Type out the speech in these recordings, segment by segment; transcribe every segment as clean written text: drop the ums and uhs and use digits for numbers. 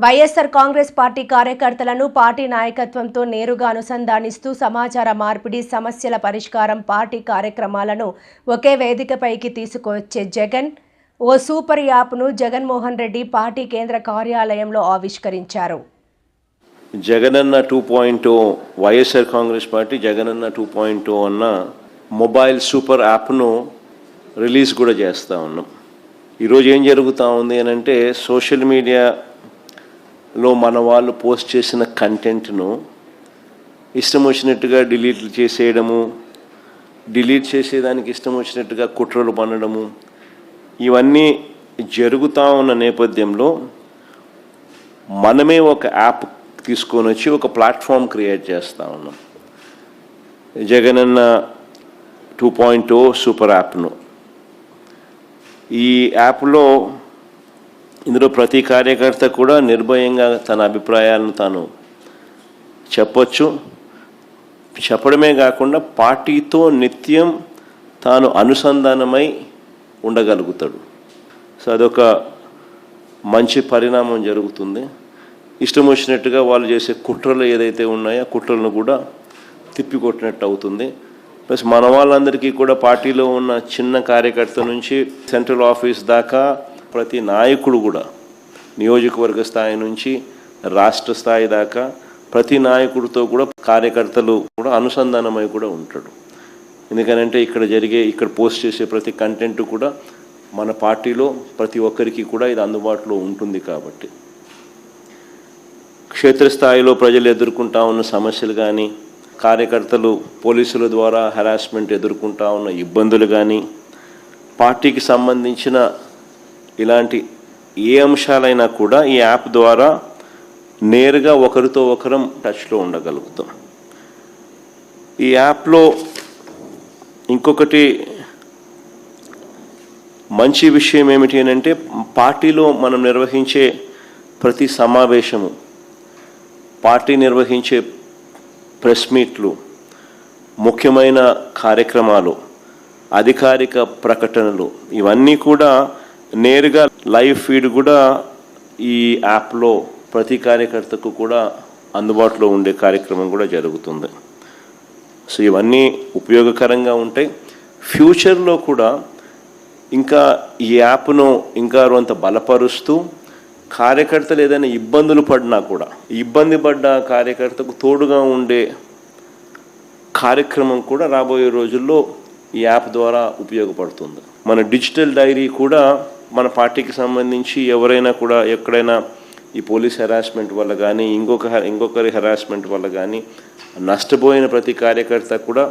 YSR Congress party కార్యకర్తలను party నాయకత్వంతో నేరుగా అనుసంధానిస్తూ సమాచార మార్పిడి, సమస్యల పరిష్కారం, పార్టీ కార్యక్రమాలను ఒకే వేదికపైకి తీసుకువచ్చే జగన్ ఓ సూపర్ యాప్ను జగన్మోహన్ రెడ్డి పార్టీ కేంద్ర కార్యాలయంలో ఆవిష్కరించారు. జగనన్న 2.0 వైఎస్ఆర్ కాంగ్రెస్ పార్టీ జగనన్న 2.0 అన్న మొబైల్ సూపర్ యాప్ను రిలీజ్ కూడా చేస్తూ ఉన్నాం. ఈరోజు ఏం జరుగుతూ ఉంది అని అంటే, సోషల్ మీడియాలో మన వాళ్ళు పోస్ట్ చేసిన కంటెంట్ను ఇష్టం వచ్చినట్టుగా డిలీట్ చేసేయడము, డిలీట్ చేసేదానికి ఇష్టం వచ్చినట్టుగా కుట్రలు పన్నడము, ఇవన్నీ జరుగుతూ ఉన్న నేపథ్యంలో మనమే ఒక యాప్ తీసుకొని వచ్చి ఒక ప్లాట్ఫామ్ క్రియేట్ చేస్తూ ఉన్నాం. జగనన్న 2.0 సూపర్ యాప్ను. ఈ యాప్లో ఇందులో ప్రతి కార్యకర్త కూడా నిర్భయంగా తన అభిప్రాయాలను తాను చెప్పొచ్చు. చెప్పడమే కాకుండా పార్టీతో నిత్యం తాను అనుసంధానమై ఉండగలుగుతాడు. సో అదొక మంచి పరిణామం జరుగుతుంది. ఇష్టం వచ్చినట్టుగా వాళ్ళు చేసే కుట్రలు ఏదైతే ఉన్నాయో కుట్రలను కూడా తిప్పికొట్టినట్టు అవుతుంది. ప్లస్ మన వాళ్ళందరికీ కూడా పార్టీలో ఉన్న చిన్న కార్యకర్త నుంచి సెంట్రల్ ఆఫీస్ దాకా ప్రతి నాయకుడు కూడా, నియోజకవర్గ స్థాయి నుంచి రాష్ట్ర స్థాయి దాకా ప్రతి నాయకుడితో కూడా కార్యకర్తలు కూడా అనుసంధానమై కూడా ఉంటాడు. ఎందుకనంటే ఇక్కడ పోస్ట్ చేసే ప్రతి కంటెంట్ కూడా మన పార్టీలో ప్రతి ఒక్కరికి కూడా ఇది అందుబాటులో ఉంటుంది. కాబట్టి క్షేత్రస్థాయిలో ప్రజలు ఎదుర్కొంటా ఉన్న సమస్యలు కానీ, కార్యకర్తలు పోలీసుల ద్వారా హెరాస్మెంట్ ఎదుర్కొంటా ఉన్న ఇబ్బందులు కానీ, పార్టీకి సంబంధించిన ఇలాంటి ఏ అంశాలైనా కూడా ఈ యాప్ ద్వారా నేరుగా ఒకరితో ఒకరం టచ్లో ఉండగలుగుతాం. ఈ యాప్లో ఇంకొకటి మంచి విషయం ఏమిటి అని అంటే, పార్టీలో మనం నిర్వహించే ప్రతి సమావేశము, పార్టీ నిర్వహించే ప్రెస్ మీట్లు, ముఖ్యమైన కార్యక్రమాలు, అధికారిక ప్రకటనలు, ఇవన్నీ కూడా నేరుగా లైవ్ ఫీడ్ కూడా ఈ యాప్లో ప్రతి కార్యకర్తకు కూడా అందుబాటులో ఉండే కార్యక్రమం కూడా జరుగుతుంది. సో ఇవన్నీ ఉపయోగకరంగా ఉంటాయి. ఫ్యూచర్లో కూడా ఇంకా ఈ యాప్ను ఇంకా కొంత బలపరుస్తూ, కార్యకర్తలు ఏదైనా ఇబ్బందులు పడినా కూడా ఇబ్బంది పడ్డ కార్యకర్తకు తోడుగా ఉండే కార్యక్రమం కూడా రాబోయే రోజుల్లో ఈ యాప్ ద్వారా ఉపయోగపడుతుంది. మన డిజిటల్ డైరీ కూడా మన పార్టీకి సంబంధించి ఎవరైనా కూడా ఎక్కడైనా ఈ పోలీస్ హెరాస్మెంట్ వల్ల కానీ ఇంకొకరి హెరాస్మెంట్ వల్ల కానీ నష్టపోయిన ప్రతి కార్యకర్త కూడా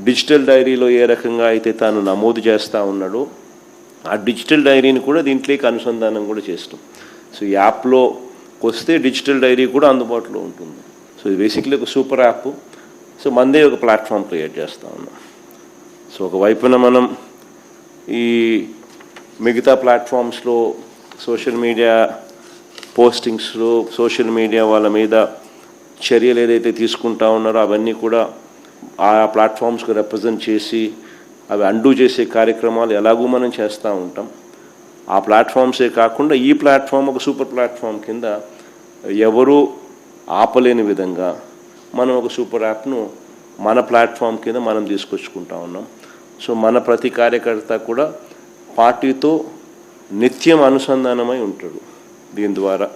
డిజిటల్ డైరీలో ఏ రకంగా అయితే తాను నమోదు చేస్తూ ఉన్నాడో ఆ డిజిటల్ డైరీని కూడా దీంట్లోకి అనుసంధానం కూడా చేస్తాం. సో ఈ యాప్లోకి వస్తే డిజిటల్ డైరీ కూడా అందుబాటులో ఉంటుంది. సో ఇది బేసిక్లీ ఒక సూపర్ యాప్. సో మనదే ఒక ప్లాట్ఫామ్ క్రియేట్ చేస్తూ ఉన్నాం. సో ఒకవైపున మనం ఈ మిగతా ప్లాట్ఫామ్స్లో సోషల్ మీడియా పోస్టింగ్స్లో సోషల్ మీడియా వాళ్ళ మీద చర్యలు ఏదైతే తీసుకుంటా ఉన్నారో అవన్నీ కూడా ఆ ప్లాట్ఫామ్స్కి రిప్రజెంట్ చేసి అవి అండూ చేసే కార్యక్రమాలు ఎలాగూ మనం చేస్తూ ఉంటాం. ఆ ప్లాట్ఫామ్సే కాకుండా ఈ ప్లాట్ఫామ్ ఒక సూపర్ ప్లాట్ఫామ్ కింద ఎవరూ ఆపలేని విధంగా మనం ఒక సూపర్ యాప్ను మన ప్లాట్ఫామ్ కింద మనం తీసుకొచ్చుకుంటా ఉన్నాం. సో మన ప్రతి కార్యకర్త కూడా పార్టీతో నిత్యం అనుసంధానమై ఉంటాడు దీని ద్వారా.